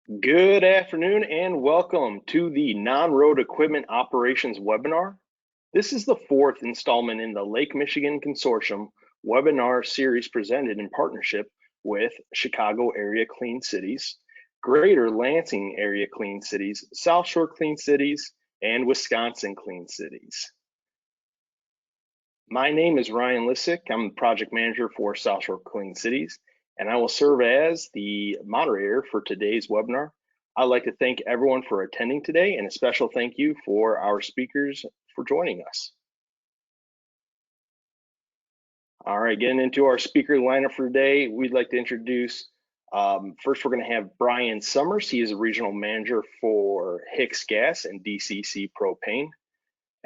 Good afternoon and welcome to the Non-Road Equipment Operations webinar. This is the fourth installment in the Lake Michigan Consortium webinar series presented in partnership with Chicago Area Clean Cities, Greater Lansing Area Clean Cities, South Shore Clean Cities, and Wisconsin Clean Cities. My name is Ryan Lisek. I'm the project manager for South Shore Clean Cities, and I will serve as the moderator for today's webinar. I'd like to thank everyone for attending today, and a special thank you for our speakers for joining us. All right, getting into our speaker lineup for today, we'd like to introduce, first we're going to have Bryan Summers. He is a regional manager for HicksGas and DCC Propane.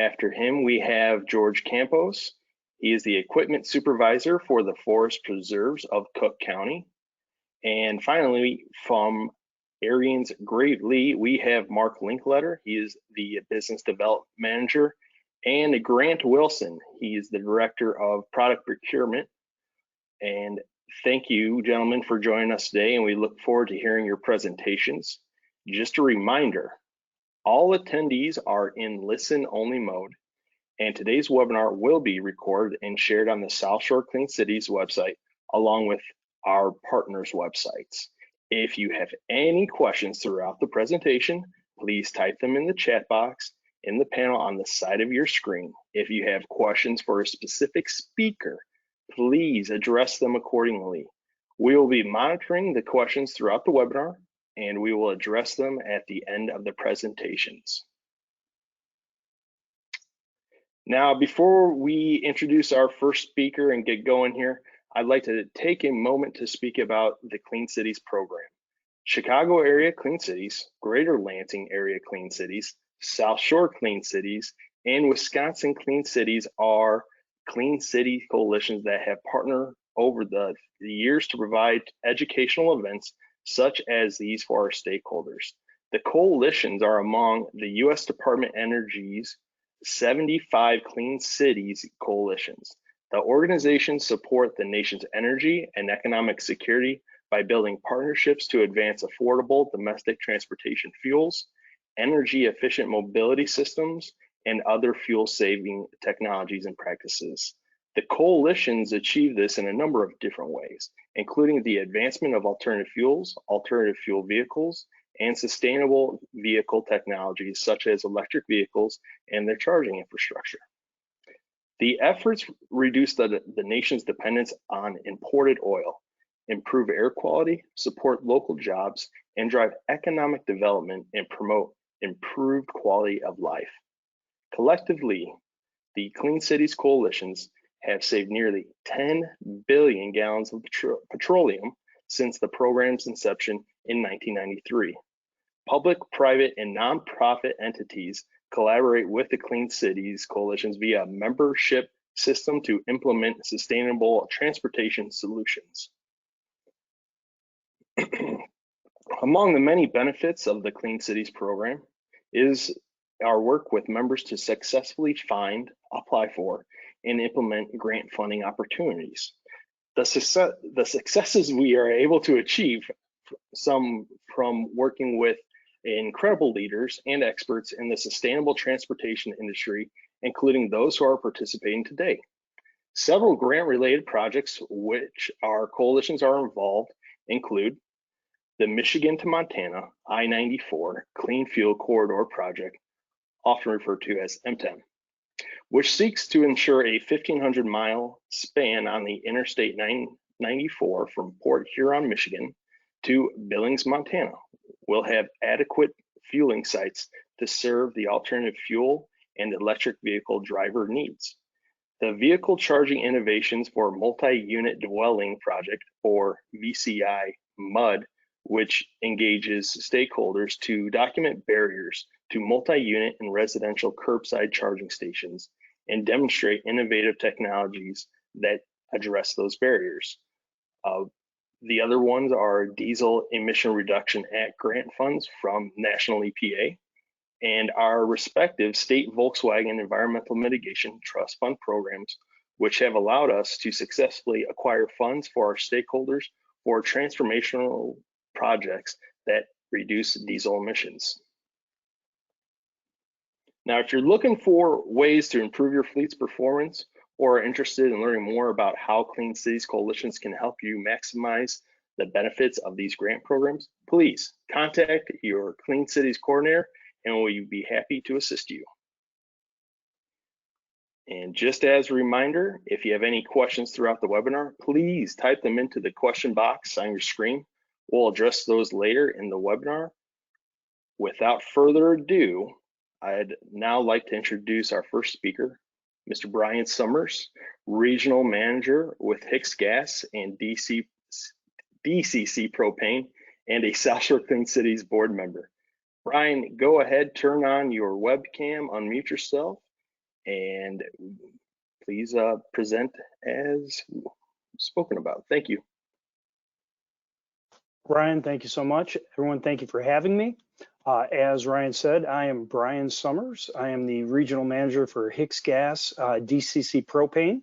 After him, we have George Campos. He is the equipment supervisor for the forest preserves of Cook County. And finally, from Ariens Greatly, we have Mark Linkletter. He is the business development manager. And Grant Wilson, he is the director of product procurement. And thank you, gentlemen, for joining us today, and we look forward to hearing your presentations. Just a reminder, all attendees are in listen-only mode, and today's webinar will be recorded and shared on the South Shore Clean Cities website, along with our partners' websites. If you have any questions throughout the presentation, please type them in the chat box in the panel on the side of your screen. If you have questions for a specific speaker, please address them accordingly. We will be monitoring the questions throughout the webinar, and we will address them at the end of the presentations. Now, before we introduce our first speaker and get going here, I'd like to take a moment to speak about the Clean Cities program. Chicago Area Clean Cities, Greater Lansing Area Clean Cities, South Shore Clean Cities, and Wisconsin Clean Cities are clean city coalitions that have partnered over the years to provide educational events such as these for our stakeholders. The coalitions are among the U.S. Department of Energy's 75 Clean Cities coalitions. The organizations support the nation's energy and economic security by building partnerships to advance affordable domestic transportation fuels, energy efficient mobility systems, and other fuel saving technologies and practices. The coalitions achieve this in a number of different ways, including the advancement of alternative fuels, alternative fuel vehicles, and sustainable vehicle technologies such as electric vehicles and their charging infrastructure. The efforts reduce the nation's dependence on imported oil, improve air quality, support local jobs, and drive economic development and promote improved quality of life. Collectively, the Clean Cities coalitions have saved nearly 10 billion gallons of petroleum since the program's inception in 1993. Public, private, and nonprofit entities collaborate with the Clean Cities coalitions via a membership system to implement sustainable transportation solutions. Among the many benefits of the Clean Cities program is our work with members to successfully find, apply for, and implement grant funding opportunities. The successes we are able to achieve, some from working with incredible leaders and experts in the sustainable transportation industry, including those who are participating today. Several grant-related projects which our coalitions are involved include the Michigan to Montana I-94 Clean Fuel Corridor Project, often referred to as MTEM, which seeks to ensure a 1,500-mile span on the Interstate 94 from Port Huron, Michigan to Billings, Montana will have adequate fueling sites to serve the alternative fuel and electric vehicle driver needs. The Vehicle Charging Innovations for Multi-Unit Dwelling Project, or VCI MUD, which engages stakeholders to document barriers to multi-unit and residential curbside charging stations and demonstrate innovative technologies that address those barriers. The other ones are Diesel Emission Reduction Act grant funds from National EPA and our respective state Volkswagen Environmental Mitigation Trust Fund programs, which have allowed us to successfully acquire funds for our stakeholders for transformational projects that reduce diesel emissions. Now, if you're looking for ways to improve your fleet's performance or are interested in learning more about how Clean Cities coalitions can help you maximize the benefits of these grant programs, please contact your Clean Cities coordinator and we'll be happy to assist you. And just as a reminder, if you have any questions throughout the webinar, please type them into the question box on your screen. We'll address those later in the webinar. Without further ado, I'd now like to introduce our first speaker, Mr. Bryan Summers, Regional Manager with HicksGas and DCC Propane, and a South Shore Clean Cities board member. Bryan, go ahead, turn on your webcam, unmute yourself, and please present as spoken about. Thank you. Ryan, thank you so much. Everyone, thank you for having me. As Ryan said, I am Bryan Summers. I am the Regional Manager for HicksGas DCC Propane.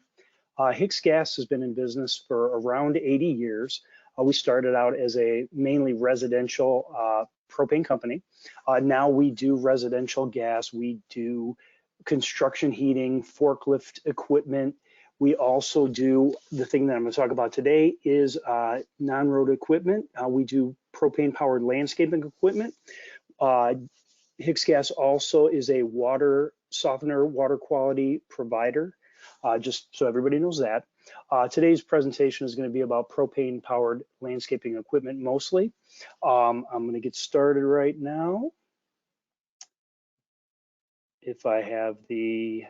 HicksGas has been in business for around 80 years. We started out as a mainly residential propane company. Now we do residential gas. We do construction heating, forklift equipment. We also do, the thing that I'm going to talk about today is non-road equipment. We do propane powered landscaping equipment. HicksGas also is a water softener, water quality provider, just so everybody knows that. Today's presentation is going to be about propane powered landscaping equipment mostly. I'm going to get started right now. If I have the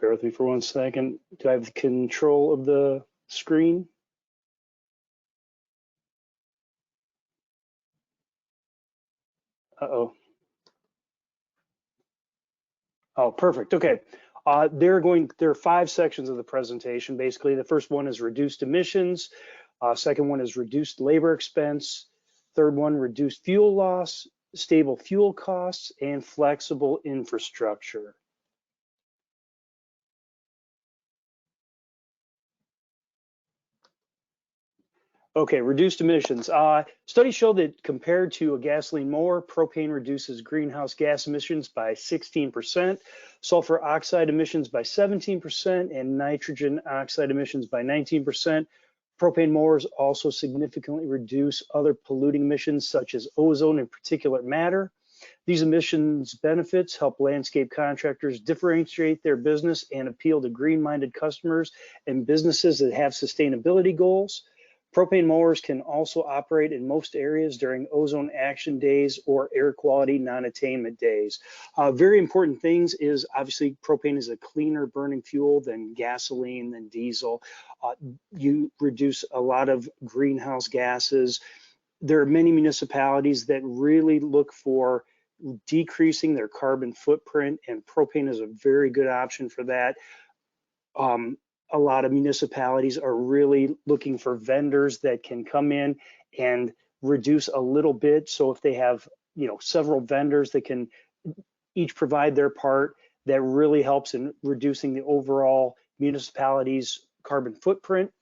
bear with me for 1 second. Do I have control of the screen? Uh-oh. Oh, perfect. Okay. There are 5 sections of the presentation. Basically, the first one is reduced emissions. Second one is reduced labor expense. Third one, reduced fuel loss, stable fuel costs, and flexible infrastructure. Okay, reduced emissions. Studies show that compared to a gasoline mower, propane reduces greenhouse gas emissions by 16%, sulfur oxide emissions by 17%, and nitrogen oxide emissions by 19%. Propane mowers also significantly reduce other polluting emissions such as ozone and particulate matter. These emissions benefits help landscape contractors differentiate their business and appeal to green-minded customers and businesses that have sustainability goals. Propane mowers can also operate in most areas during ozone action days or air quality non-attainment days. Very important things is obviously propane is a cleaner burning fuel than gasoline, than diesel. You reduce a lot of greenhouse gases. There are many municipalities that really look for decreasing their carbon footprint, and propane is a very good option for that. A lot of municipalities are really looking for vendors that can come in and reduce a little bit. So if they have, several vendors that can each provide their part, that really helps in reducing the overall municipality's carbon footprint.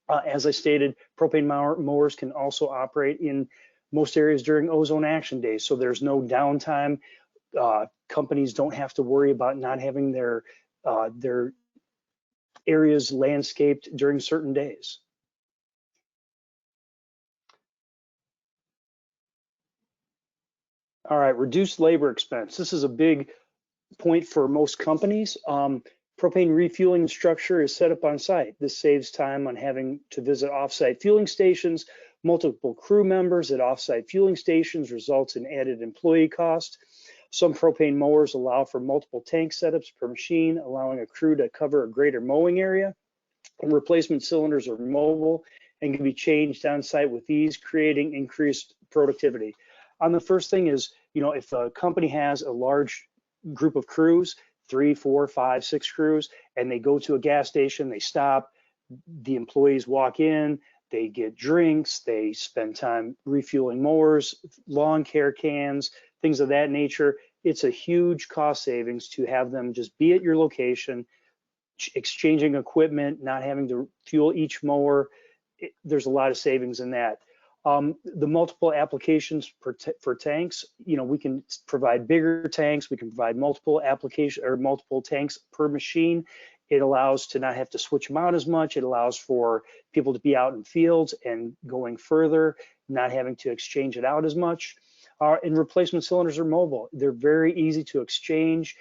As I stated, propane mowers can also operate in most areas during ozone action days. So there's no downtime. Companies don't have to worry about not having their areas landscaped during certain days. All right, reduced labor expense. This is a big point for most companies. Propane refueling structure is set up on site. This saves time on having to visit offsite fueling stations. Multiple crew members at offsite fueling stations results in added employee cost. Some propane mowers allow for multiple tank setups per machine, allowing a crew to cover a greater mowing area. And replacement cylinders are mobile and can be changed on site with ease, creating increased productivity. On the first thing is, if a company has a large group of crews, 3, 4, 5, 6 crews, and they go to a gas station, they stop, the employees walk in, they get drinks, they spend time refueling mowers, lawn care cans, things of that nature. It's a huge cost savings to have them just be at your location, exchanging equipment, not having to fuel each mower. There's a lot of savings in that. The multiple applications for tanks, we can provide bigger tanks. We can provide multiple tanks per machine. It allows to not have to switch them out as much. It allows for people to be out in fields and going further, not having to exchange it out as much. And replacement cylinders are mobile. They're very easy to exchange.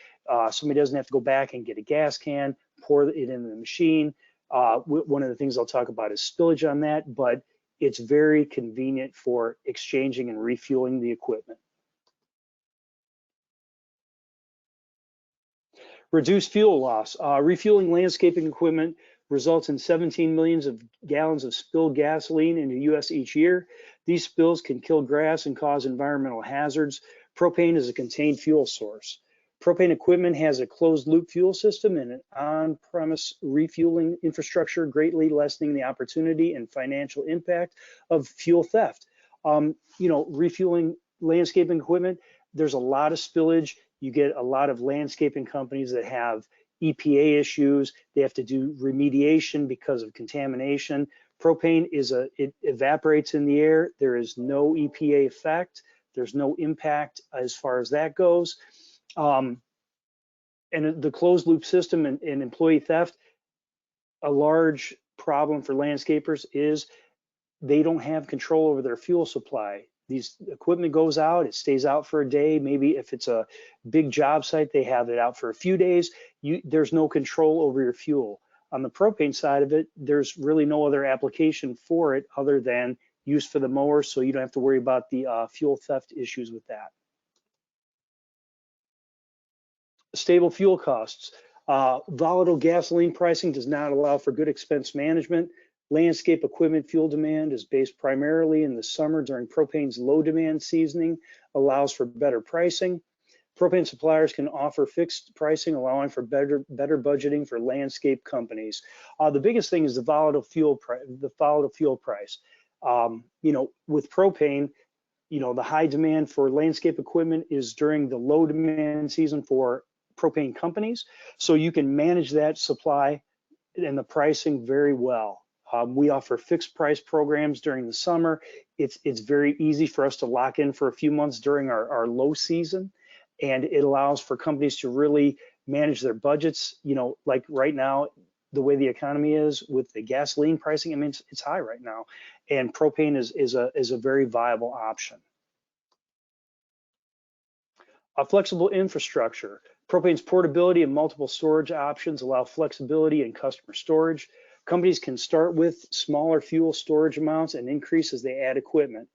Somebody doesn't have to go back and get a gas can, pour it in the machine. One of the things I'll talk about is spillage on that, but it's very convenient for exchanging and refueling the equipment. Reduce fuel loss. Refueling landscaping equipment results in 17 million gallons of spilled gasoline in the US each year. These spills can kill grass and cause environmental hazards. Propane is a contained fuel source. Propane equipment has a closed loop fuel system and an on-premise refueling infrastructure, greatly lessening the opportunity and financial impact of fuel theft. Refueling landscaping equipment, there's a lot of spillage. You get a lot of landscaping companies that have EPA issues. They have to do remediation because of contamination. Propane it evaporates in the air. There is no EPA effect. There's no impact as far as that goes. And the closed loop system and employee theft, a large problem for landscapers is they don't have control over their fuel supply. These equipment goes out, it stays out for a day. Maybe if it's a big job site, they have it out for a few days. There's no control over your fuel. On the propane side of it, there's really no other application for it other than use for the mower, so you don't have to worry about the fuel theft issues with that. Stable fuel costs. Volatile gasoline pricing does not allow for good expense management. Landscape equipment fuel demand is based primarily in the summer during propane's low demand seasoning, allows for better pricing. Propane suppliers can offer fixed pricing, allowing for better budgeting for landscape companies. The biggest thing is the volatile fuel price. With propane, the high demand for landscape equipment is during the low demand season for propane companies. So you can manage that supply and the pricing very well. We offer fixed price programs during the summer. It's very easy for us to lock in for a few months during our low season, and it allows for companies to really manage their budgets. Like right now, the way the economy is with the gasoline pricing, I mean, it's high right now, and propane is a very viable option. A flexible infrastructure. Propane's portability and multiple storage options allow flexibility in customer storage. Companies can start with smaller fuel storage amounts and increase as they add equipment.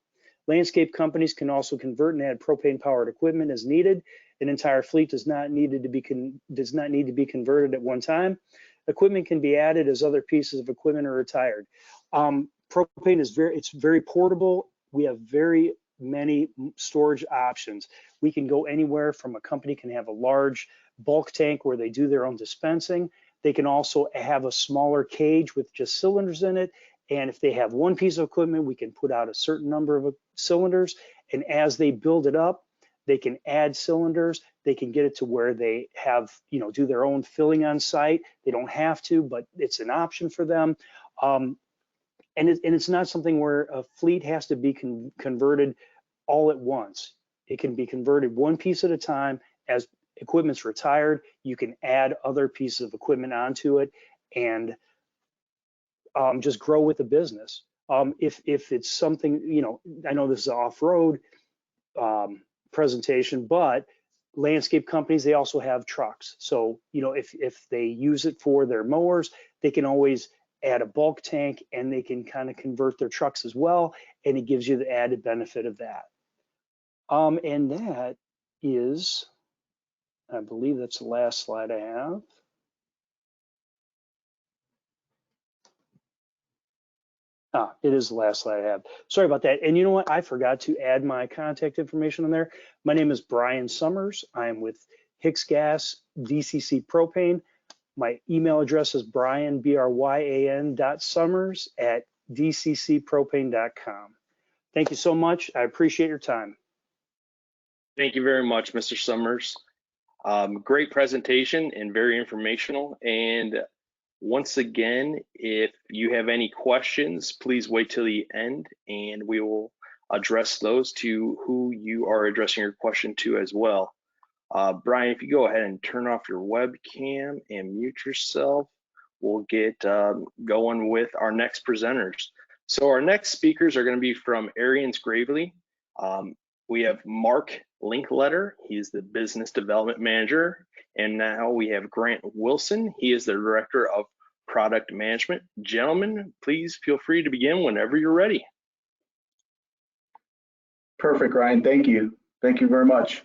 Landscape companies can also convert and add propane-powered equipment as needed. An entire fleet does not need to be converted at one time. Equipment can be added as other pieces of equipment are retired. Propane is very portable. We have very many storage options. We can go anywhere from a company can have a large bulk tank where they do their own dispensing. They can also have a smaller cage with just cylinders in it. And if they have one piece of equipment, we can put out a certain number of cylinders. And as they build it up, they can add cylinders. They can get it to where they have, do their own filling on site. They don't have to, but it's an option for them. And it's not something where a fleet has to be converted all at once. It can be converted one piece at a time. As equipment's retired, you can add other pieces of equipment onto it and just grow with the business. If it's something, I know this is an off-road presentation, but landscape companies, they also have trucks. So, if they use it for their mowers, they can always add a bulk tank and they can kind of convert their trucks as well. And it gives you the added benefit of that. And that is, I believe that's the last slide I have. It is the last slide I have. Sorry about that. And you know what? I forgot to add my contact information on there. My name is Bryan Summers. I am with HicksGas DCC Propane. My email address is Bryan, bryan.summers@dccpropane.com. Thank you so much. I appreciate your time. Thank you very much, Mr. Summers. Great presentation and very informational. And once again, if you have any questions, please wait till the end and we will address those to who you are addressing your question to as well. Bryan, if you go ahead and turn off your webcam and mute yourself, we'll get going with our next presenters. So our next speakers are going to be from Ariens Gravely. We have Mark Linkletter. He's the Business Development Manager. And now we have Grant Wilson. He is the Director of Product Management. Gentlemen, please feel free to begin whenever you're ready. Perfect, Ryan. Thank you. Thank you very much.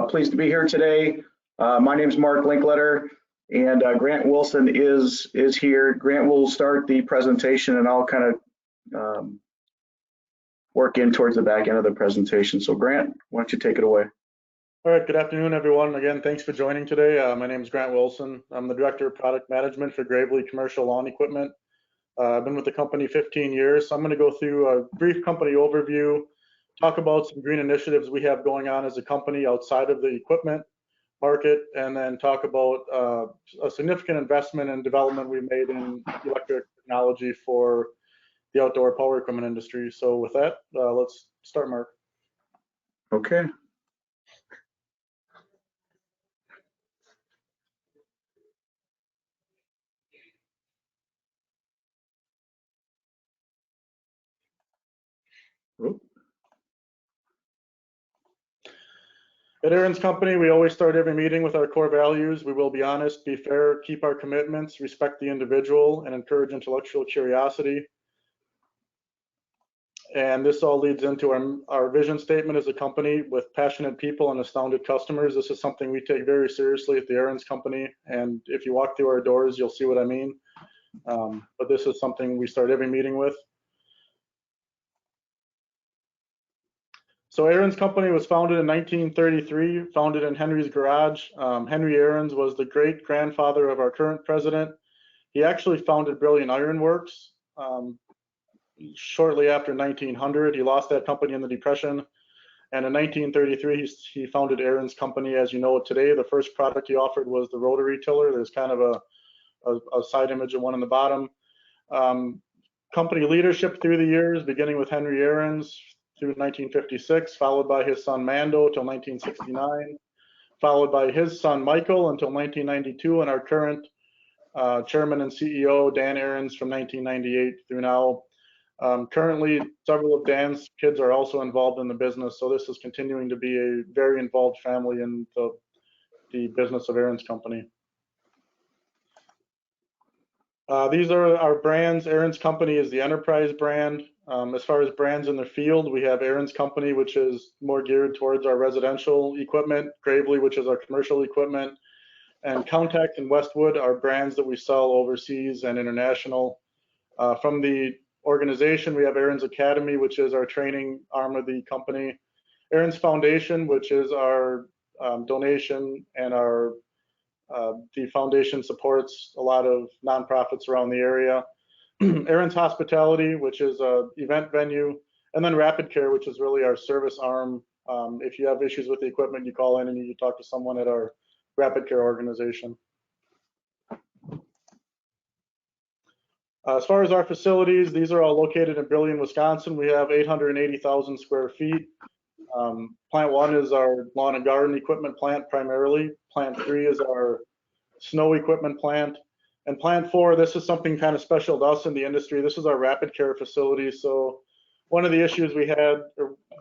Pleased to be here today. My name is Mark Linkletter, and Grant Wilson is here. Grant will start the presentation, and I'll kind of work in towards the back end of the presentation. So Grant, why don't you take it away? All right, good afternoon, everyone. Again, thanks for joining today. My name is Grant Wilson. I'm the Director of Product Management for Gravely Commercial Lawn Equipment. I've been with the company 15 years, so I'm going to go through a brief company overview, talk about some green initiatives we have going on as a company outside of the equipment market, and then talk about a significant investment and development we made in electric technology for the outdoor power equipment industry. So with that, let's start, Mark. Okay. At Ariens Company, we always start every meeting with our core values. We will be honest, be fair, keep our commitments, respect the individual, and encourage intellectual curiosity. And this all leads into our vision statement as a company with passionate people and astounded customers. This is something we take very seriously at the Ariens Company. And if you walk through our doors, you'll see what I mean. But this is something we start every meeting with. So Ariens Company was founded in 1933, founded in Henry's garage. Henry Ariens was the great grandfather of our current president. He actually founded Brilliant Iron Works shortly after 1900. He lost that company in the Depression. And in 1933, he founded Ariens Company as you know it today. The first product he offered was the rotary tiller. There's kind of a side image of one on the bottom. Company leadership through the years, beginning with Henry Ariens, through 1956, followed by his son Mando till 1969, followed by his son Michael until 1992, and our current chairman and CEO, Dan Ariens, from 1998 through now. Currently, several of Dan's kids are also involved in the business, so this is continuing to be a very involved family in the business of Ariens Company. These are our brands. Ariens Company is the Enterprise brand. As far as brands in the field, we have Ariens Company, which is more geared towards our residential equipment, Gravely, which is our commercial equipment, and Contact and Westwood are brands that we sell overseas and international. From the organization, we have Ariens Academy, which is our training arm of the company, Ariens Foundation, which is our donation, and the foundation supports a lot of nonprofits around the area. Ariens Hospitality, which is an event venue, and then Rapid Care, which is really our service arm. If you have issues with the equipment, you call in and you talk to someone at our Rapid Care organization. As far as our facilities, these are all located in Brillion, Wisconsin. We have 880,000 square feet. Plant 1 is our lawn and garden equipment plant primarily. Plant 3 is our snow equipment plant. And Plant 4, this is something kind of special to us in the industry. This is our Rapid Care facility. So one of the issues we had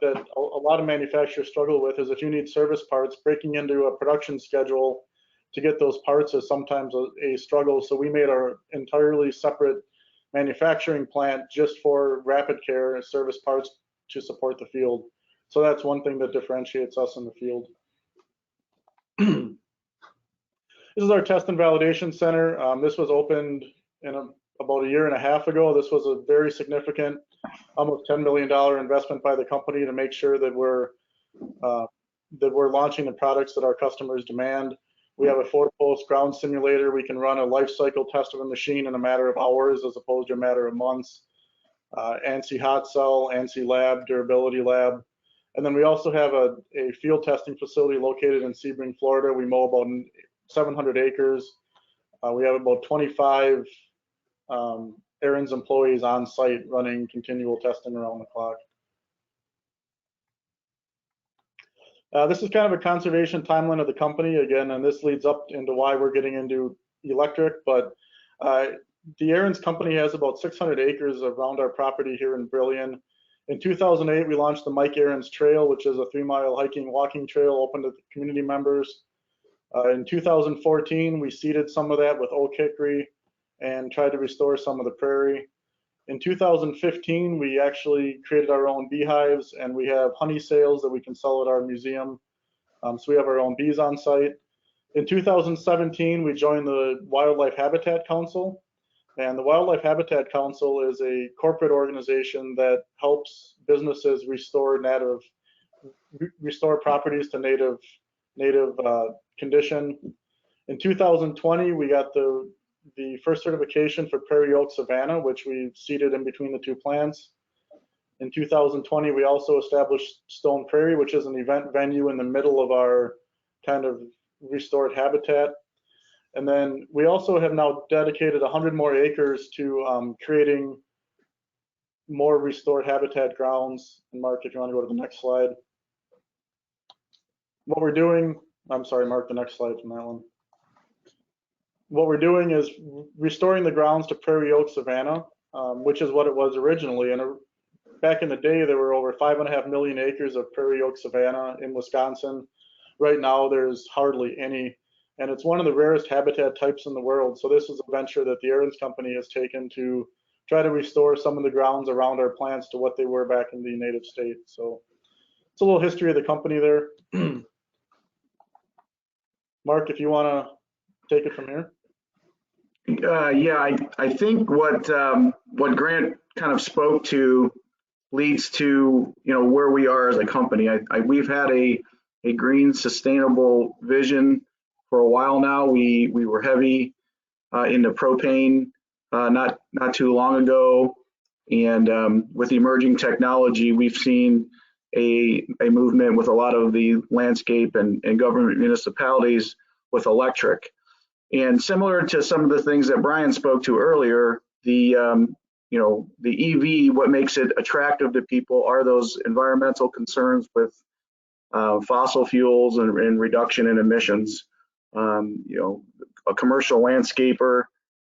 that a lot of manufacturers struggle with is if you need service parts, breaking into a production schedule to get those parts is sometimes a struggle. So we made our entirely separate manufacturing plant just for Rapid Care and service parts to support the field. So that's one thing that differentiates us in the field. This is our test and validation center. This was opened about a year and a half ago. This was a very significant, almost $10 million investment by the company to make sure that we're launching the products that our customers demand. We have a 4-post ground simulator. We can run a life cycle test of a machine in a matter of hours as opposed to a matter of months. ANSI hot cell, ANSI lab, durability lab. And then we also have a field testing facility located in Sebring, Florida. We mow about 700 acres. We have about 25 Ariens employees on site running continual testing around the clock. This is kind of a conservation timeline of the company again, and this leads up into why we're getting into electric. But the Ariens company has about 600 acres around our property here in Bryan. In 2008, we launched the Mike Ariens Trail, which is a 3-mile hiking walking trail open to community members. In 2014, we seeded some of that with oak hickory and tried to restore some of the prairie. In 2015, we actually created our own beehives, and we have honey sales that we can sell at our museum. So we have our own bees on site. In 2017, we joined the Wildlife Habitat Council. And the Wildlife Habitat Council is a corporate organization that helps businesses restore properties to native condition. In 2020, we got the first certification for Prairie Oak Savannah, which we seeded in between the two plants. In 2020, we also established Stone Prairie, which is an event venue in the middle of our kind of restored habitat. And then we also have now dedicated 100 more acres to creating more restored habitat grounds. And Mark, if you want to go to the next slide. What we're doing, I'm sorry, Mark, the next slide from that one. What we're doing is restoring the grounds to Prairie Oak Savannah, which is what it was originally. And back in the day, there were over 5.5 million acres of Prairie Oak Savannah in Wisconsin. Right now, there's hardly any. And it's one of the rarest habitat types in the world. So this is a venture that the Ariens company has taken to try to restore some of the grounds around our plants to what they were back in the native state. So it's a little history of the company there. Mark, if you want to take it from here. Yeah, I think what Grant kind of spoke to leads to where we are as a company. We've had a green, sustainable vision for a while now. We were heavy into propane not too long ago, and with the emerging technology, we've seen a movement with a lot of the landscape and government municipalities with electric. And similar to some of the things that Bryan spoke to earlier, the EV, what makes it attractive to people are those environmental concerns with fossil fuels and reduction in emissions. A commercial landscaper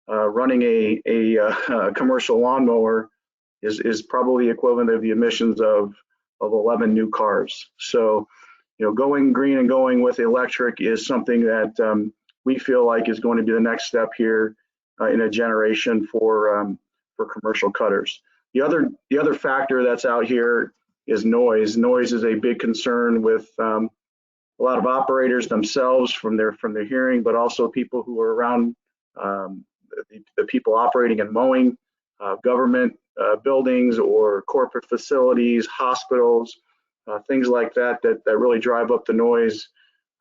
running a commercial lawnmower is probably equivalent of the emissions of 11 new cars. So, going green and going with electric is something that we feel like is going to be the next step here in a generation for commercial cutters. The other factor that's out here is noise. Noise is a big concern with a lot of operators themselves from their hearing, but also people who are around the people operating and mowing, government buildings or corporate facilities, hospitals, things like that really drive up the noise.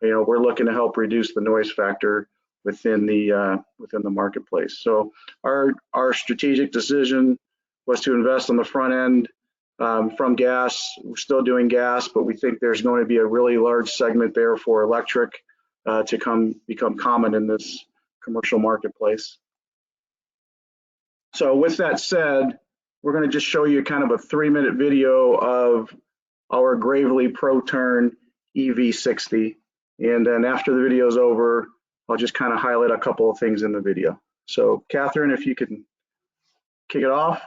We're looking to help reduce the noise factor within the marketplace. So our strategic decision was to invest on the front end from gas. We're still doing gas, but we think there's going to be a really large segment there for electric to become common in this commercial marketplace. So with that said, we're going to just show you kind of a 3-minute video of our Gravely ProTurn EV60. And then after the video is over, I'll just kind of highlight a couple of things in the video. So Catherine, if you can kick it off.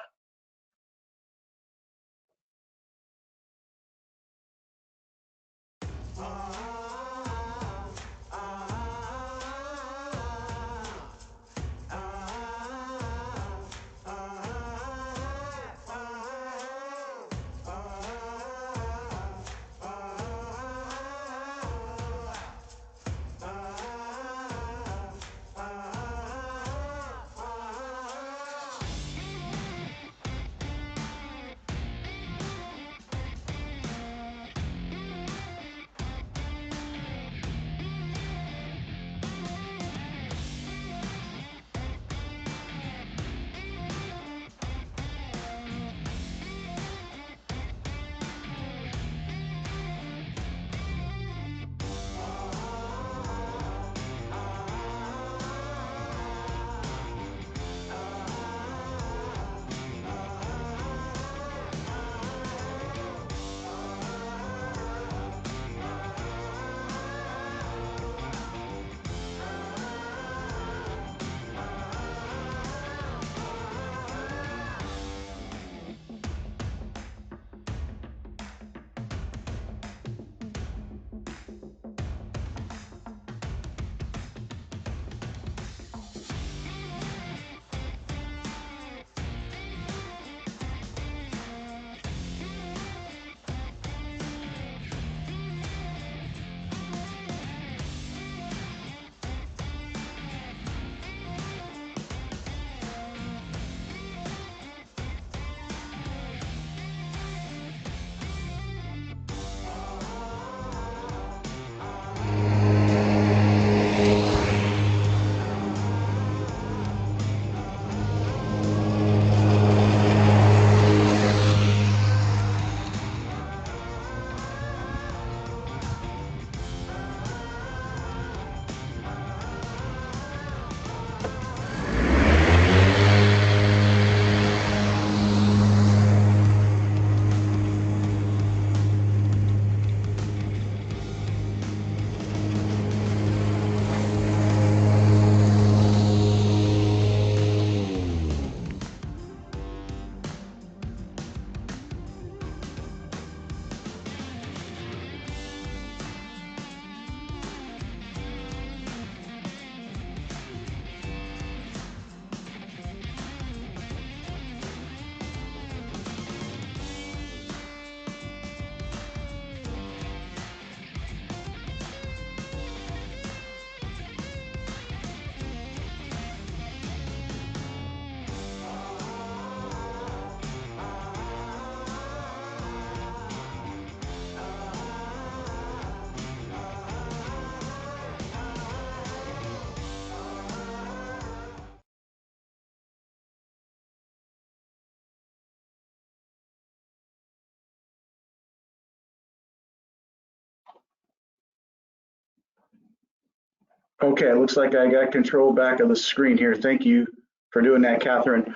Okay, it looks like I got control back of the screen here. Thank you for doing that, Catherine.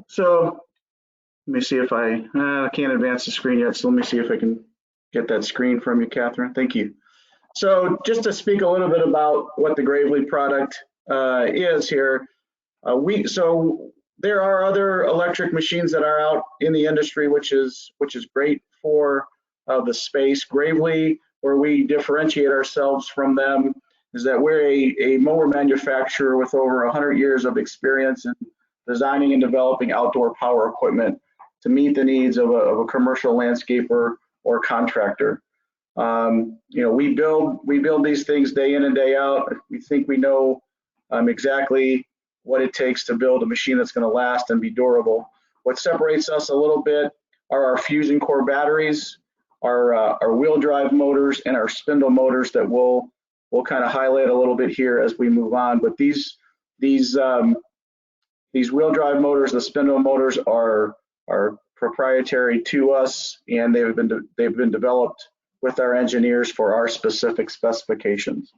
So let me see if I can't advance the screen yet. So let me see if I can get that screen from you, Catherine. Thank you. So just to speak a little bit about what the Gravely product is here, so there are other electric machines that are out in the industry, which is great for the space. Gravely, where we differentiate ourselves from them, is that we're a mower manufacturer with over 100 years of experience in designing and developing outdoor power equipment to meet the needs of a commercial landscaper or contractor. You know, we build these things day in and day out. We think we know exactly what it takes to build a machine that's going to last and be durable. What separates us a little bit are our fusion core batteries, our wheel drive motors, and our spindle motors that we'll kind of highlight a little bit here as we move on. But these wheel drive motors, the spindle motors, are proprietary to us, and they've been developed with our engineers for our specific specifications.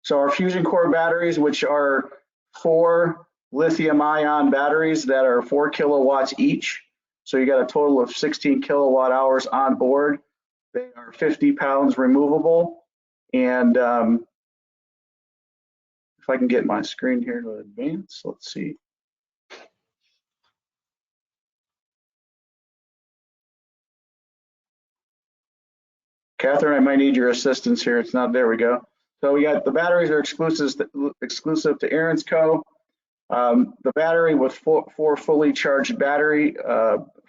So our fusion core batteries, which are 4 lithium-ion batteries that are 4 kilowatts each. So you got a total of 16 kilowatt hours on board. They are 50 pounds removable. And if I can get my screen here to advance, let's see. Catherine, I might need your assistance here. It's not, there we go. So we got the batteries are exclusive to Ariens Co. The battery with four fully charged batteries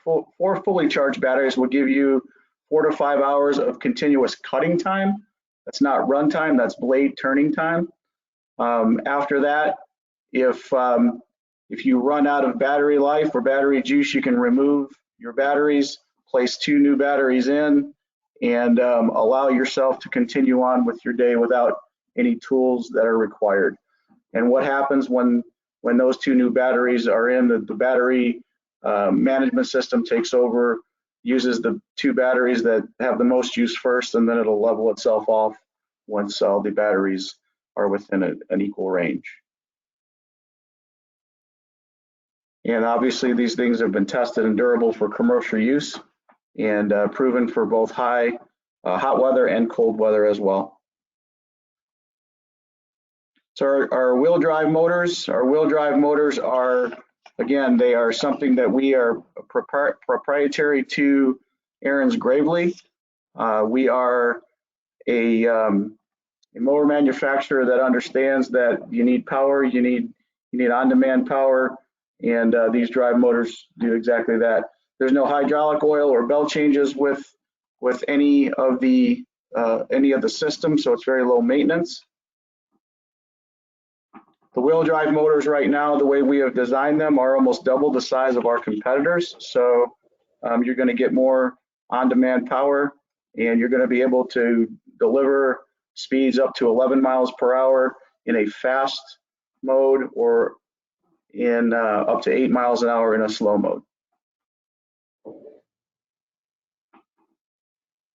will give you 4 to 5 hours of continuous cutting time. That's not run time, that's blade turning time. After that, if you run out of battery life or battery juice, you can remove your batteries, place 2 new batteries in, and allow yourself to continue on with your day without any tools that are required. And what happens when those 2 new batteries are in, the battery management system takes over, uses the 2 batteries that have the most use first, and then it'll level itself off once all the batteries are within an equal range. And obviously these things have been tested and durable for commercial use and proven for both hot weather and cold weather as well. So our wheel drive motors are, again, they are something that we are proprietary to Ariens Gravely. We are a mower manufacturer that understands that you need power, you need on-demand power, and these drive motors do exactly that. There's no hydraulic oil or belt changes with any of the systems, so it's very low maintenance. The wheel drive motors right now, the way we have designed them, are almost double the size of our competitors. So you're going to get more on-demand power, and you're going to be able to deliver speeds up to 11 miles per hour in a fast mode, or in up to 8 miles an hour in a slow mode.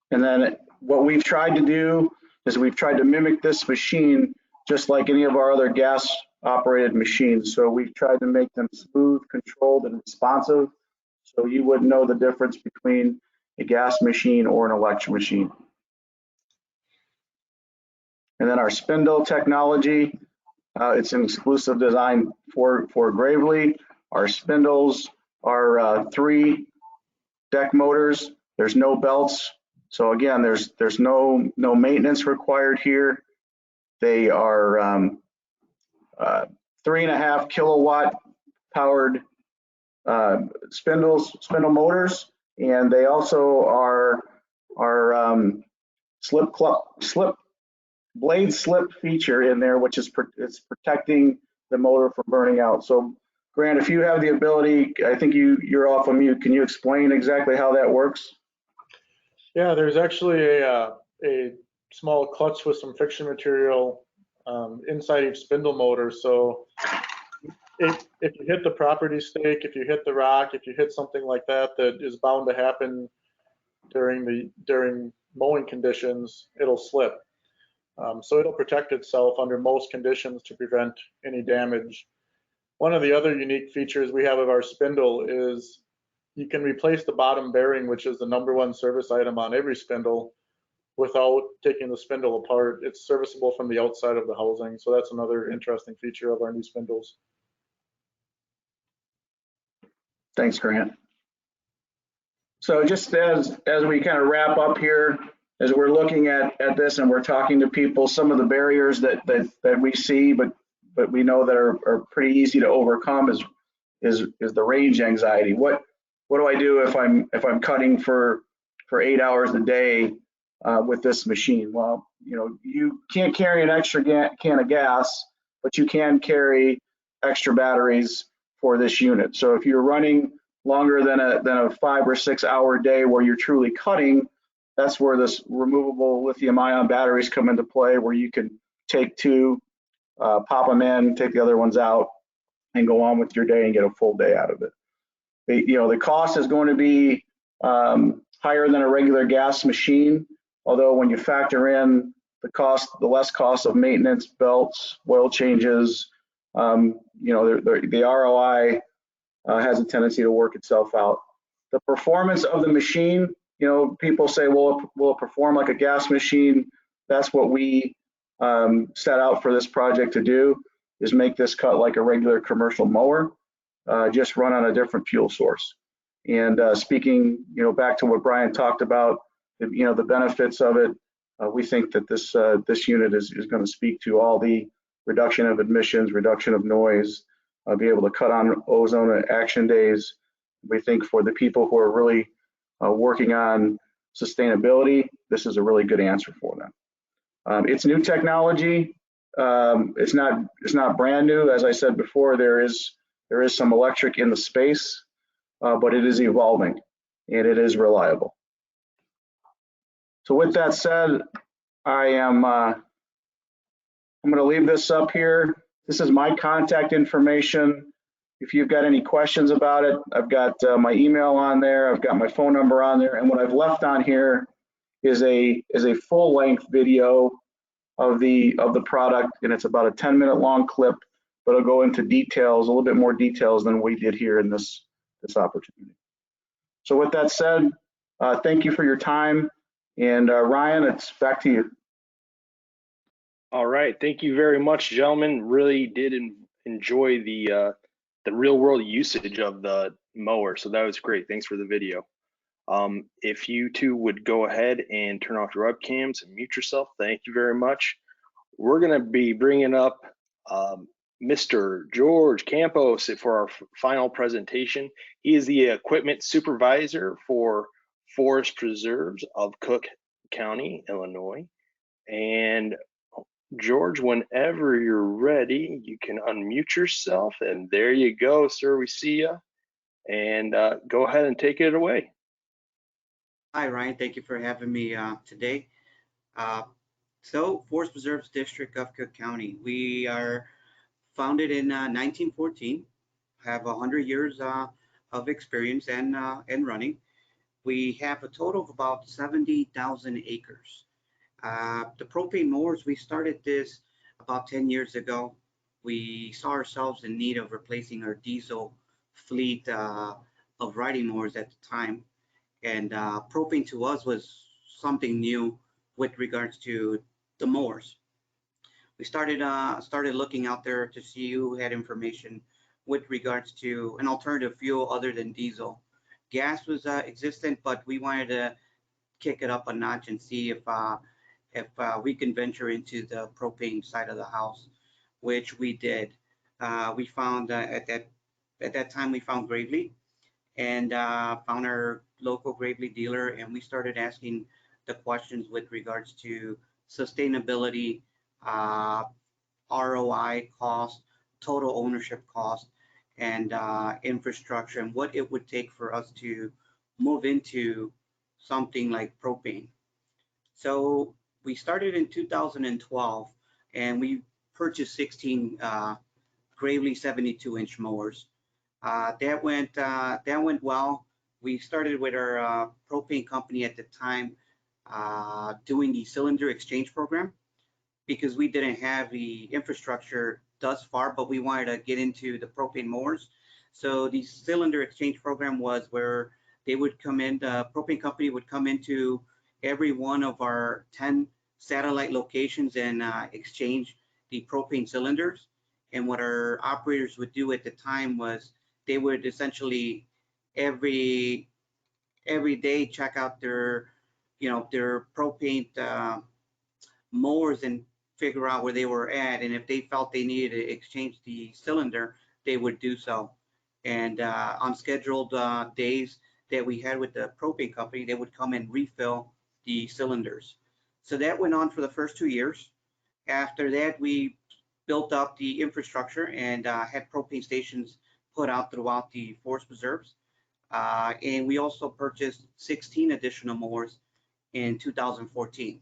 And then what we've tried to do is we've tried to mimic this machine just like any of our other gas operated machines. So we've tried to make them smooth, controlled, and responsive, so you wouldn't know the difference between a gas machine or an electric machine. And then our spindle technology, it's an exclusive design for Gravely. Our spindles are 3 deck motors. There's no belts. So again, there's no maintenance required here. They are 3.5 kilowatt powered spindle motors, and they also are blade slip feature in there, which is it's protecting the motor from burning out. So Grant, if you have the ability, I think you're off of mute. Can you explain exactly how that works? Yeah, there's actually a small clutch with some friction material inside each spindle motor. So if you hit the property stake, if you hit the rock, if you hit something like that, that is bound to happen during mowing conditions, it'll slip. So it'll protect itself under most conditions to prevent any damage. One of the other unique features we have of our spindle is you can replace the bottom bearing, which is the #1 service item on every spindle, without taking the spindle apart. It's serviceable from the outside of the housing. So that's another interesting feature of our new spindles. Thanks, Grant. So just as we kind of wrap up here, as we're looking at this and we're talking to people, some of the barriers that we see, but we know that are pretty easy to overcome is the range anxiety. What do I do if I'm cutting for 8 hours a day with this machine? Well, you can't carry an extra can of gas, but you can carry extra batteries for this unit. So if you're running longer than a 5 or 6 hour day where you're truly cutting, that's where this removable lithium-ion batteries come into play, where you can take 2, pop them in, take the other ones out, and go on with your day and get a full day out of it. The cost is going to be higher than a regular gas machine, although when you factor in the less cost of maintenance, belts, oil changes, the ROI has a tendency to work itself out. The performance of the machine, people say, well, will it perform like a gas machine? That's what we set out for this project to do, is make this cut like a regular commercial mower, just run on a different fuel source. And speaking, back to what Bryan talked about, the benefits of it, we think that this unit is going to speak to all the reduction of emissions, reduction of noise, be able to cut on ozone at action days. We think for the people who are really working on sustainability, this is a really good answer for them. It's new technology. It's not brand new. As I said before, there is some electric in the space, but it is evolving and it is reliable. So with that said, I'm going to leave this up here. This is my contact information. If you've got any questions about it, I've got my email on there. I've got my phone number on there. And what I've left on here is a full-length video of the product, and it's about a 10-minute long clip, but it'll go into details, a little bit more details than we did here in this opportunity. So with that said, thank you for your time. And Ryan, it's back to you. All right, thank you very much, gentlemen. Really did enjoy the real world usage of the mower, so that was great. Thanks for the video. If you two would go ahead and turn off your webcams and mute yourself, thank you very much. We're going to be bringing up Mr. George Campos for our final presentation. He is the equipment supervisor for Forest Preserves of Cook County, Illinois. And George, whenever you're ready, you can unmute yourself, and there you go, sir. We see you. And go ahead and take it away. Hi, Ryan. Thank you for having me today. So, Forest Preserves District of Cook County. We are founded in 1914, have 100 years of experience and running. We have a total of about 70,000 acres. The propane mowers, we started this about 10 years ago. We saw ourselves in need of replacing our diesel fleet of riding mowers at the time. And propane to us was something new with regards to the mowers. We started looking out there to see who had information with regards to an alternative fuel other than diesel. Gas was existent, but we wanted to kick it up a notch and see if we can venture into the propane side of the house, which we did. We found at that time we found Gravely, and found our local Gravely dealer, and we started asking the questions with regards to sustainability, ROI cost, total ownership cost, and infrastructure, and what it would take for us to move into something like propane. So we started in 2012, and we purchased 16 Gravely 72-inch mowers. That went well. We started with our propane company at the time doing the cylinder exchange program because we didn't have the infrastructure thus far, but we wanted to get into the propane mowers. So the cylinder exchange program was where they would come in, the propane company would come into every one of our 10 satellite locations and exchange the propane cylinders. And what our operators would do at the time was they would essentially every day check out their, their propane mowers and figure out where they were at. And if they felt they needed to exchange the cylinder, they would do so. And on scheduled days that we had with the propane company, they would come and refill the cylinders. So that went on for the first 2 years. After that, we built up the infrastructure and had propane stations put out throughout the forest preserves. And we also purchased 16 additional mowers in 2014.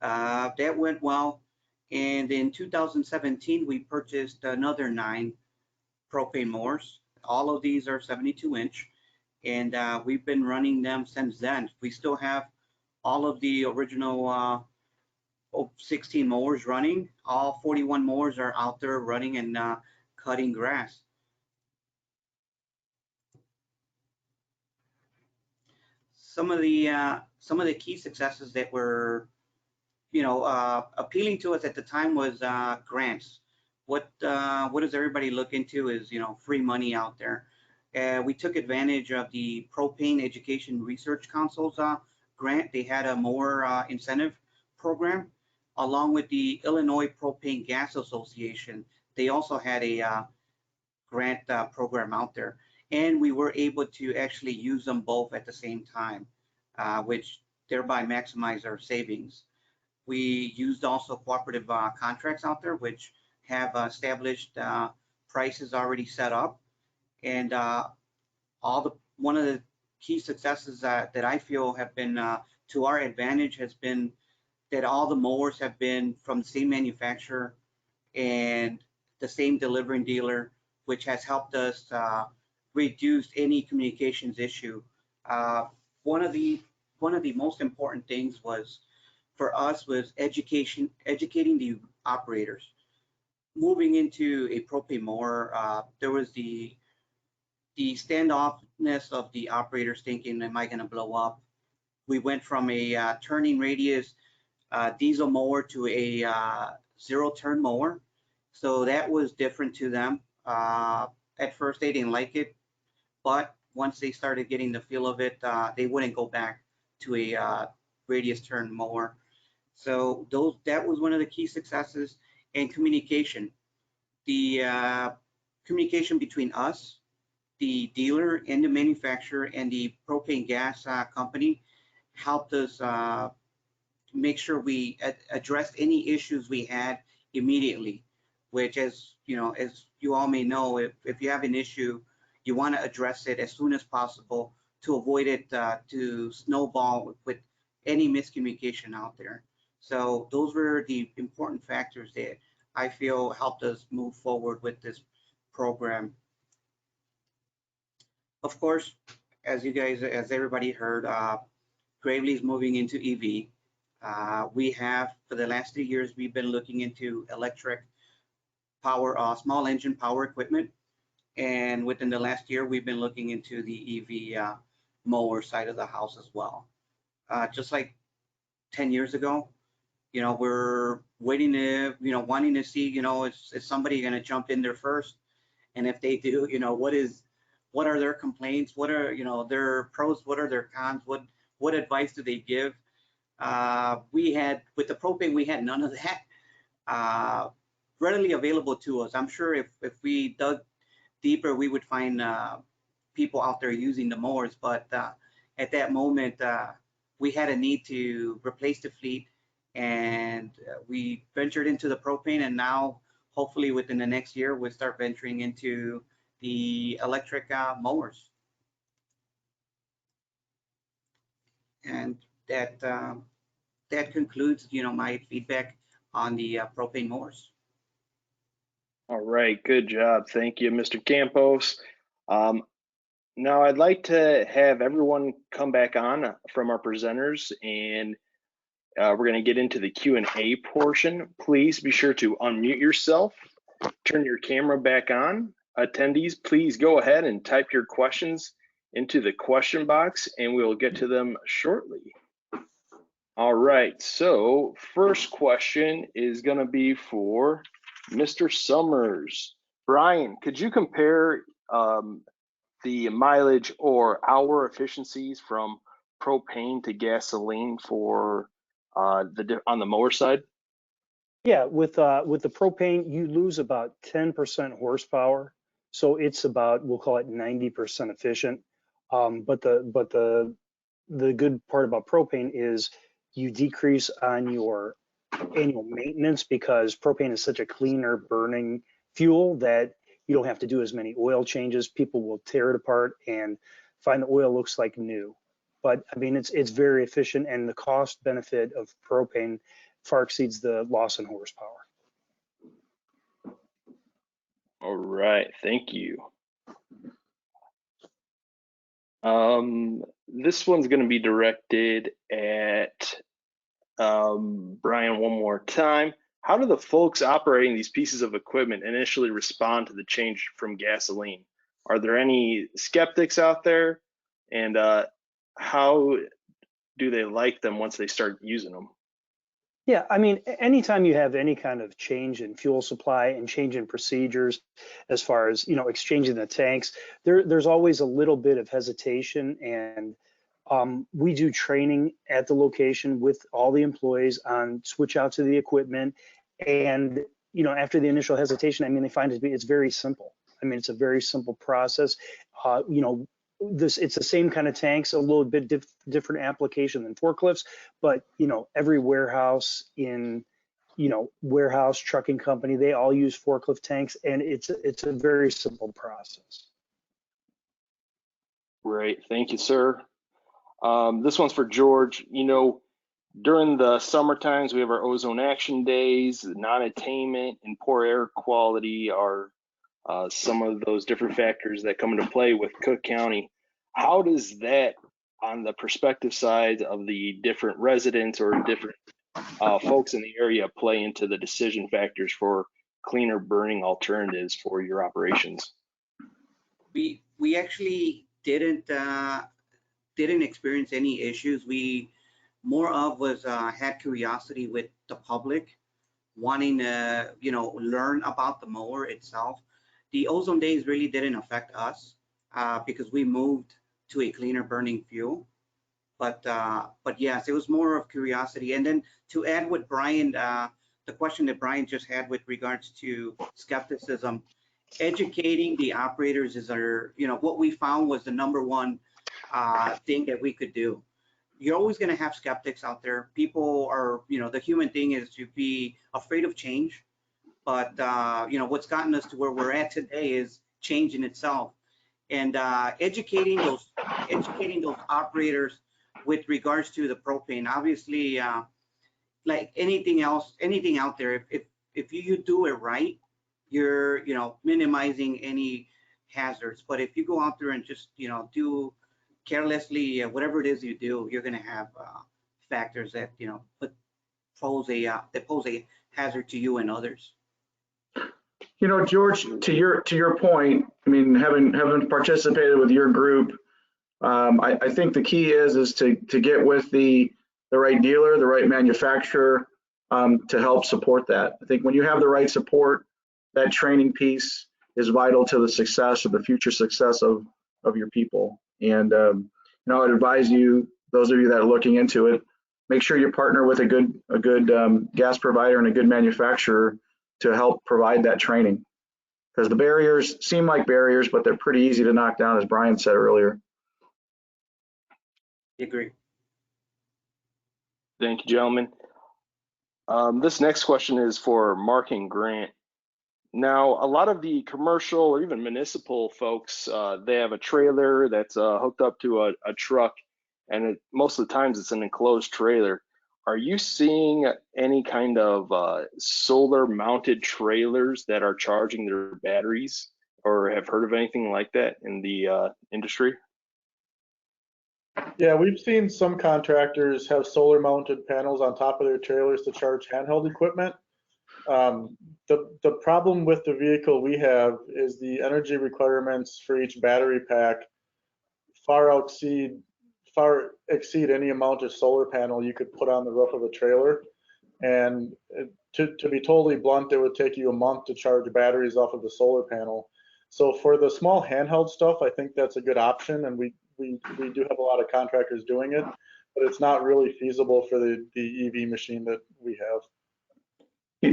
That went well. And in 2017, we purchased another 9 propane mowers. All of these are 72-inch, and we've been running them since then. We still have all of the original 16 mowers running. All 41 mowers are out there running and cutting grass. Some of the key successes that were, appealing to us at the time was grants. What does everybody look into is, free money out there. We took advantage of the Propane Education Research Council's grant. They had a mower incentive program, along with the Illinois Propane Gas Association. They also had a grant program out there. And we were able to actually use them both at the same time, which thereby maximize our savings. We used also cooperative contracts out there, which have established prices already set up. And one of the key successes that I feel have been to our advantage has been that all the mowers have been from the same manufacturer and the same delivering dealer, which has helped us reduce any communications issue. One of the most important things was for us was educating the operators. Moving into a propane mower, there was the standoffness of the operators thinking, am I going to blow up? We went from a turning radius diesel mower to a 0-turn mower. So that was different to them. At first they didn't like it, but once they started getting the feel of it, they wouldn't go back to a radius turn mower. So that was one of the key successes. And communication. The communication between us, the dealer and the manufacturer and the propane gas company helped us make sure we addressed any issues we had immediately, which, as you all may know, if you have an issue, you want to address it as soon as possible to avoid it to snowball with any miscommunication out there. So those were the important factors that I feel helped us move forward with this program. Of course, as everybody heard, Gravely is moving into EV. We have, for the last 3 years, we've been looking into electric power, small engine power equipment. And within the last year, we've been looking into the EV mower side of the house as well. Just like 10 years ago, we're waiting to, wanting to see, is somebody going to jump in there first? And if they do, what are their complaints? What are, their pros? What are their cons? What advice do they give? We had, with the propane, we had none of that readily available to us. I'm sure if we dug deeper, we would find people out there using the mowers. But at that moment, we had a need to replace the fleet, and we ventured into the propane. And now, hopefully, within the next year, we'll start venturing into the electric mowers. And that concludes, my feedback on the propane mowers. All right, good job. Thank you, Mr. Campos. Now I'd like to have everyone come back on from our presenters, and we're going to get into the Q&A portion. Please be sure to unmute yourself, turn your camera back on. Attendees, please go ahead and type your questions into the question box, and we'll get to them shortly. All right, so first question is going to be for Mr. Summers. Bryan, could you compare the mileage or hour efficiencies from propane to gasoline for on the mower side? Yeah, with the propane, you lose about 10% horsepower, so it's about, we'll call it 90% efficient. But the good part about propane is you decrease on your annual maintenance because propane is such a cleaner burning fuel that you don't have to do as many oil changes. People will tear it apart and find the oil looks like new. But I mean, it's very efficient, and the cost benefit of propane far exceeds the loss in horsepower. All right, thank you. This one's going to be directed at Bryan one more time. How do the folks operating these pieces of equipment initially respond to the change from gasoline? Are there any skeptics out there? And how do they like them once they start using them? Yeah, I mean, anytime you have any kind of change in fuel supply and change in procedures, as far as, you know, exchanging the tanks, there's always a little bit of hesitation. And we do training at the location with all the employees on switch out to the equipment. And, you know, after the initial hesitation, I mean, they find it's very simple. I mean, it's a very simple process. You know, it's the same kind of tanks, a little bit different application than forklifts, but you know, every warehouse in, you know, warehouse trucking company, they all use forklift tanks, and it's a very simple process. Great, thank you, sir. This one's for George. You know, during the summer times, we have our ozone action days. Non-attainment and poor air quality are some of those different factors that come into play with Cook County. How does that, on the perspective side of the different residents or different folks in the area, play into the decision factors for cleaner burning alternatives for your operations? We actually didn't experience any issues. We more of was had curiosity with the public, wanting to, you know, learn about the mower itself. The ozone days really didn't affect us because we moved to a cleaner burning fuel. But yes, it was more of curiosity. And then to add what Bryan, the question that Bryan just had with regards to skepticism, educating the operators is our, you know, what we found was the #1 thing that we could do. You're always going to have skeptics out there. People are, you know, the human thing is to be afraid of change. But you know, what's gotten us to where we're at today is change in itself, and educating those operators with regards to the propane. Obviously, like anything else, anything out there, if you do it right, you're, you know, minimizing any hazards. But if you go out there and just, you know, do carelessly whatever it is you do, you're going to have factors that, you know, pose a hazard to you and others. You know, George, to your point, I mean, having participated with your group, I think the key is to get with the right dealer, the right manufacturer, to help support that. I think when you have the right support, that training piece is vital to the success of the future success of your people. And you know, I'd advise you, those of you that are looking into it, make sure you partner with a good gas provider and a good manufacturer to help provide that training, because the barriers seem like barriers, but they're pretty easy to knock down, as Bryan said earlier. I agree. Thank you, gentlemen. This next question is for Mark and Grant. Now, a lot of the commercial or even municipal folks, they have a trailer that's hooked up to a truck, and most of the times it's an enclosed trailer. Are you seeing any kind of solar mounted trailers that are charging their batteries or have heard of anything like that in the industry? Yeah, we've seen some contractors have solar mounted panels on top of their trailers to charge handheld equipment. The problem with the vehicle we have is the energy requirements for each battery pack far exceed any amount of solar panel you could put on the roof of a trailer. And to be totally blunt, it would take you a month to charge batteries off of the solar panel. So for the small handheld stuff, I think that's a good option, and we do have a lot of contractors doing it, but it's not really feasible for the EV machine that we have.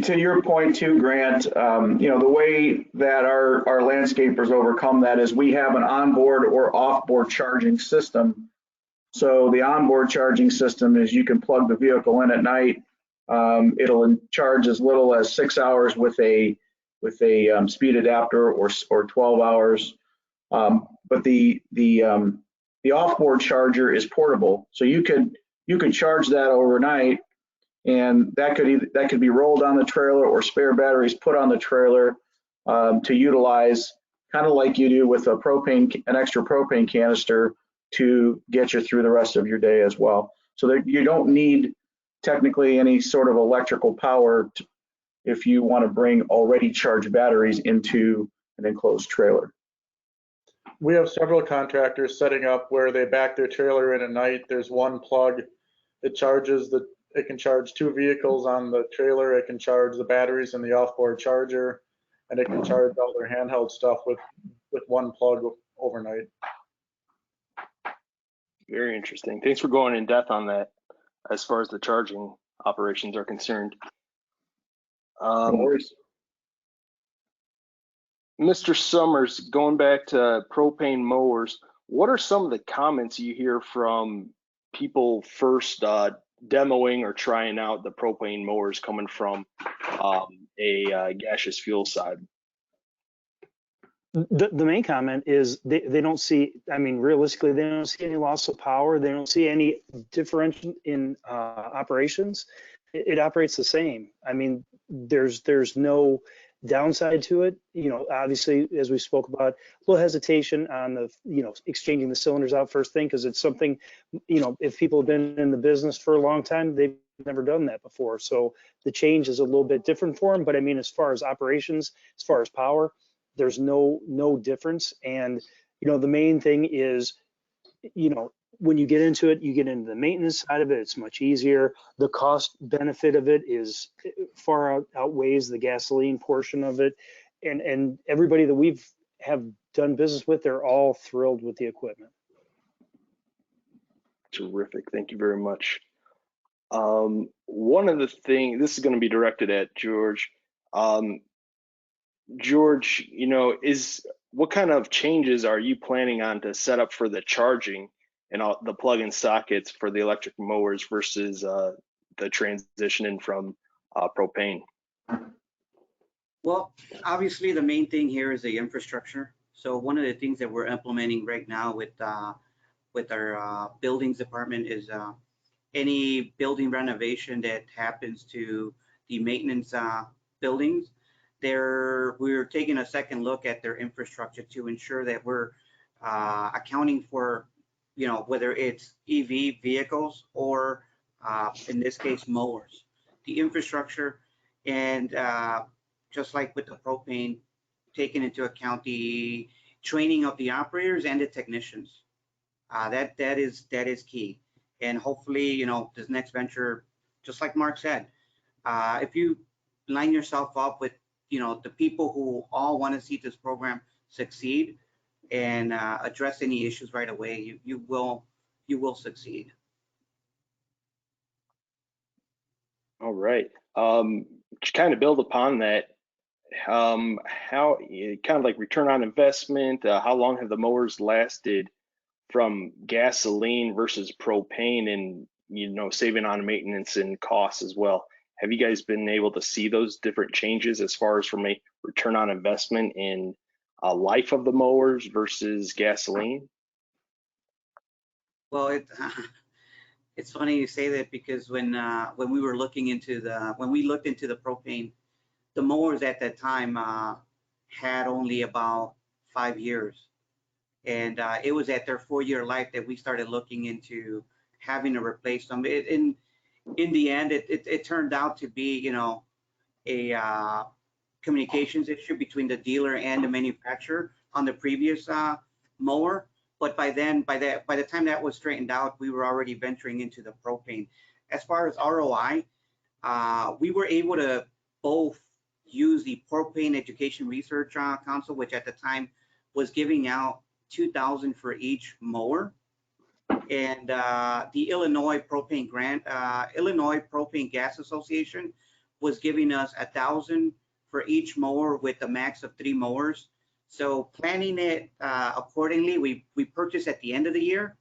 To your point too, Grant, the way that our landscapers overcome that is we have an onboard or offboard charging system. So the onboard charging system is you can plug the vehicle in at night. It'll charge as little as 6 hours with a speed adapter, or 12 hours. But the offboard charger is portable, so you could charge that overnight, and that could be rolled on the trailer or spare batteries put on the trailer to utilize, kind of like you do with an extra propane canister, to get you through the rest of your day as well. So that you don't need technically any sort of electrical power if you want to bring already charged batteries into an enclosed trailer. We have several contractors setting up where they back their trailer in at night. There's one plug. It can charge 2 vehicles on the trailer. It can charge the batteries and the offboard charger, and it can charge all their handheld stuff with one plug overnight. Very interesting. Thanks for going in depth on that as far as the charging operations are concerned. No worries. Mr. Summers, going back to propane mowers, what are some of the comments you hear from people first demoing or trying out the propane mowers coming from a gaseous fuel side? The main comment is they don't see, I mean, realistically, they don't see any loss of power. They don't see any differential in operations. It operates the same. I mean, there's no downside to it. Obviously, as we spoke about, a little hesitation on the, exchanging the cylinders out first thing, because it's something, if people have been in the business for a long time, they've never done that before. So the change is a little bit different for them. But I mean, as far as operations, as far as power, there's no difference. And, the main thing is, when you get into it, you get into the maintenance side of it, it's much easier. The cost benefit of it is far outweighs the gasoline portion of it. And everybody that have done business with, they're all thrilled with the equipment. Terrific. Thank you very much. One of the things, this is going to be directed at George. George, what kind of changes are you planning on to set up for the charging and all the plug-in sockets for the electric mowers versus the transitioning from propane? Well, obviously the main thing here is the infrastructure. So one of the things that we're implementing right now with our buildings department is any building renovation that happens to the maintenance buildings. We're taking a second look at their infrastructure to ensure that we're accounting for, whether it's EV vehicles or in this case mowers, the infrastructure, and just like with the propane, taking into account the training of the operators and the technicians. That is key. And hopefully, this next venture, just like Mark said, if you line yourself up with the people who all want to see this program succeed and address any issues right away, you will succeed. All right. To kind of build upon that, how kind of like return on investment, how long have the mowers lasted from gasoline versus propane, and saving on maintenance and costs as well? Have you guys been able to see those different changes as far as from a return on investment in life of the mowers versus gasoline? Well, it's funny you say that, because when we looked into the propane, the mowers at that time had only about 5 years. And it was at their 4-year life that we started looking into having to replace them. In the end, it turned out to be, you know, a communications issue between the dealer and the manufacturer on the previous mower. But by the time that was straightened out, we were already venturing into the propane. As far as ROI, we were able to both use the Propane Education Research Council, which at the time was giving out $2,000 for each mower, and the Illinois Propane Grant, Illinois Propane Gas Association was giving us $1,000 for each mower with a max of 3 mowers. So planning it accordingly, we purchased at the end of the year,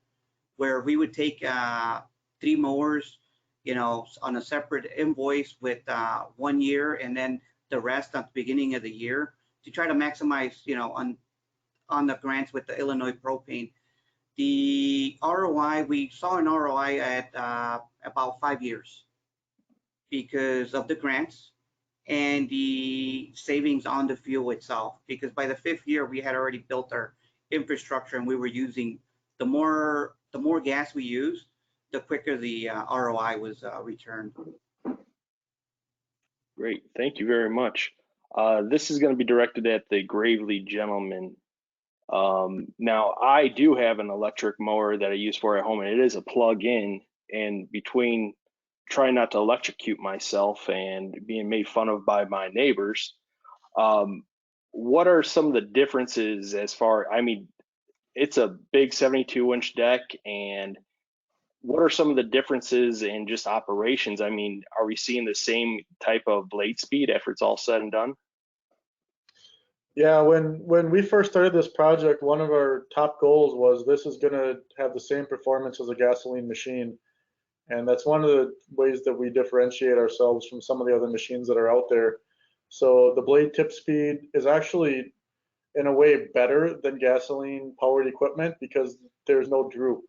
where we would take 3 mowers, you know, on a separate invoice with 1 year, and then the rest at the beginning of the year to try to maximize, you know, on the grants with the Illinois Propane. The ROI, we saw an ROI at about 5 years because of the grants and the savings on the fuel itself. Because by the 5th year, we had already built our infrastructure, and we were using the more gas we used, the quicker the ROI was returned. Great, thank you very much. This is going to be directed at the Gravely gentleman. Now, I do have an electric mower that I use for at home, and it is a plug-in. And between trying not to electrocute myself and being made fun of by my neighbors, what are some of the differences as far? I mean, it's a big 72-inch deck, and what are some of the differences in just operations? I mean, are we seeing the same type of blade speed after it's all said and done? Yeah, when we first started this project, one of our top goals was this is going to have the same performance as a gasoline machine. And that's one of the ways that we differentiate ourselves from some of the other machines that are out there. So the blade tip speed is actually, in a way, better than gasoline powered equipment because there's no droop.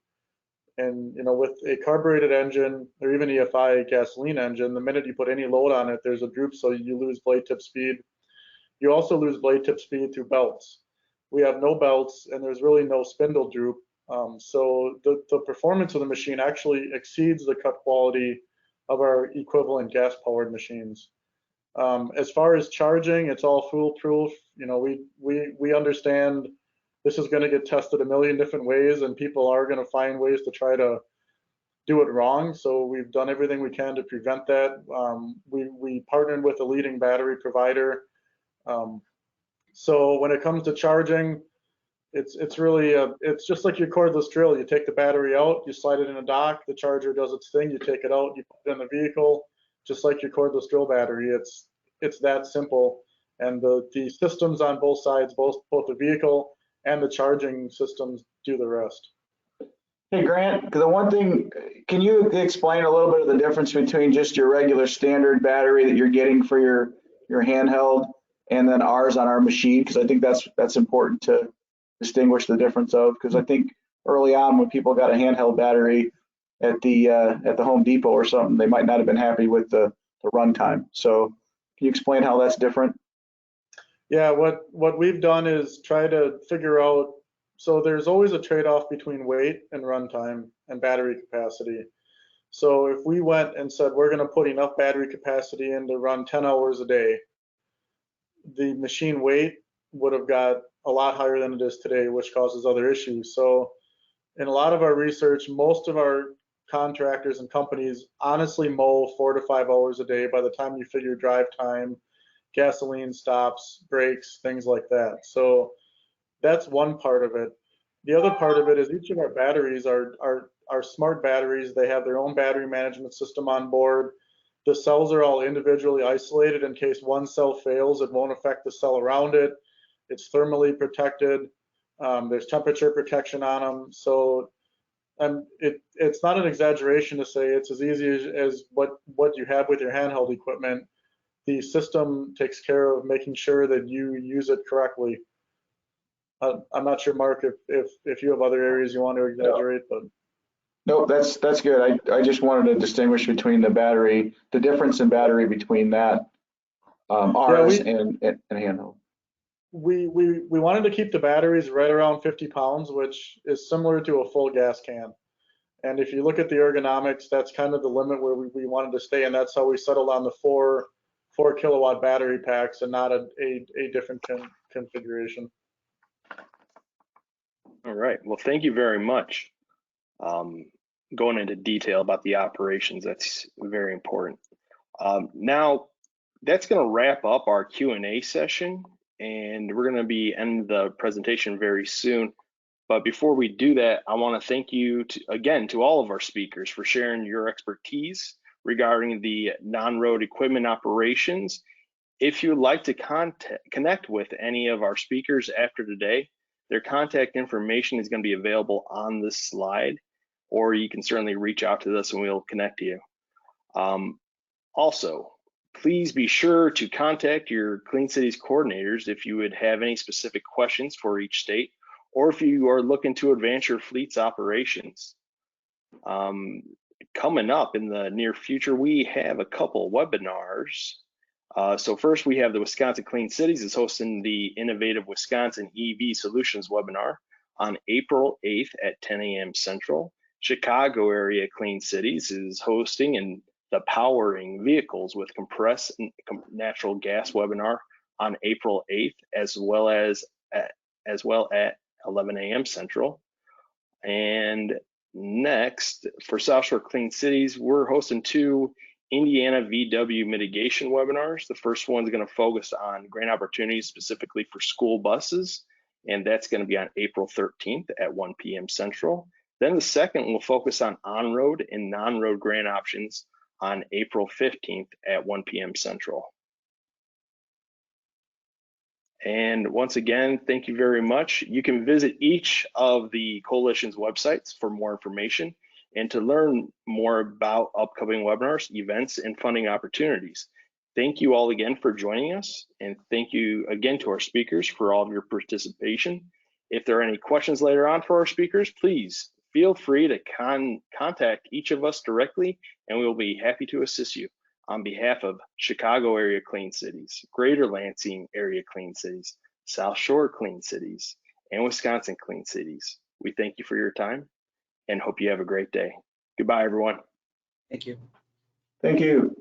And, you know, with a carbureted engine or even EFI gasoline engine, the minute you put any load on it, there's a droop, so you lose blade tip speed. You also lose blade tip speed through belts. We have no belts, and there's really no spindle droop. So the performance of the machine actually exceeds the cut quality of our equivalent gas-powered machines. As far as charging, it's all foolproof. You know, we understand this is going to get tested a million different ways, and people are going to find ways to try to do it wrong. So we've done everything we can to prevent that. We partnered with a leading battery provider. So when it comes to charging, it's really it's just like your cordless drill. You take the battery out, you slide it in a dock, the charger does its thing, you take it out, you put it in the vehicle, just like your cordless drill battery. It's that simple. And the systems on both sides, both the vehicle and the charging systems, do the rest. Hey Grant, the one thing, can you explain a little bit of the difference between just your regular standard battery that you're getting for your handheld and then ours on our machine? Because I think that's important to distinguish the difference of, because I think early on when people got a handheld battery at the Home Depot or something, they might not have been happy with the runtime. So can you explain how that's different? Yeah, what we've done is try to figure out, so there's always a trade-off between weight and runtime and battery capacity. So if we went and said we're going to put enough battery capacity in to run 10 hours a day, the machine weight would have got a lot higher than it is today, which causes other issues. So in a lot of our research, most of our contractors and companies honestly mow 4 to 5 hours a day by the time you figure drive time, gasoline stops, brakes, things like that. So that's one part of it. The other part of it is each of our batteries are smart batteries. They have their own battery management system on board. The cells are all individually isolated. In case one cell fails, it won't affect the cell around it. It's thermally protected. There's temperature protection on them. So it's not an exaggeration to say it's as easy as what you have with your handheld equipment. The system takes care of making sure that you use it correctly. I'm not sure, Mark, if you have other areas you want to exaggerate, but. No, that's good. I just wanted to distinguish between the difference in battery between that ours and handheld. we wanted to keep the batteries right around 50 pounds, which is similar to a full gas can. And if you look at the ergonomics, that's kind of the limit where we wanted to stay, and that's how we settled on the 4 kilowatt battery packs and not a different configuration. All right. Well, thank you very much. Going into detail about the operations, that's very important. Now, that's going to wrap up our Q&A session, and we're going to be ending the presentation very soon. But before we do that, I want to thank you again to all of our speakers for sharing your expertise regarding the non-road equipment operations. If you would like to connect with any of our speakers after today, their contact information is going to be available on this slide, or you can certainly reach out to us and we'll connect you. Also, please be sure to contact your Clean Cities coordinators if you would have any specific questions for each state, or if you are looking to advance your fleet's operations. Coming up in the near future, we have a couple webinars. So first, we have the Wisconsin Clean Cities is hosting the Innovative Wisconsin EV Solutions webinar on April 8th at 10 a.m. Central. Chicago Area Clean Cities is hosting the Powering Vehicles with Compressed Natural Gas webinar on April 8th, as well at 11 a.m. Central. And next, for South Shore Clean Cities, we're hosting 2 Indiana VW mitigation webinars. The first one's going to focus on grant opportunities specifically for school buses, and that's going to be on April 13th at 1 p.m. Central. Then the second will focus on road and non-road grant options on April 15th at 1 p.m. Central. And once again, thank you very much. You can visit each of the coalition's websites for more information and to learn more about upcoming webinars, events, and funding opportunities. Thank you all again for joining us, and thank you again to our speakers for all of your participation. If there are any questions later on for our speakers, please feel free to contact each of us directly, and we will be happy to assist you. On behalf of Chicago Area Clean Cities, Greater Lansing Area Clean Cities, South Shore Clean Cities, and Wisconsin Clean Cities, we thank you for your time and hope you have a great day. Goodbye, everyone. Thank you. Thank you.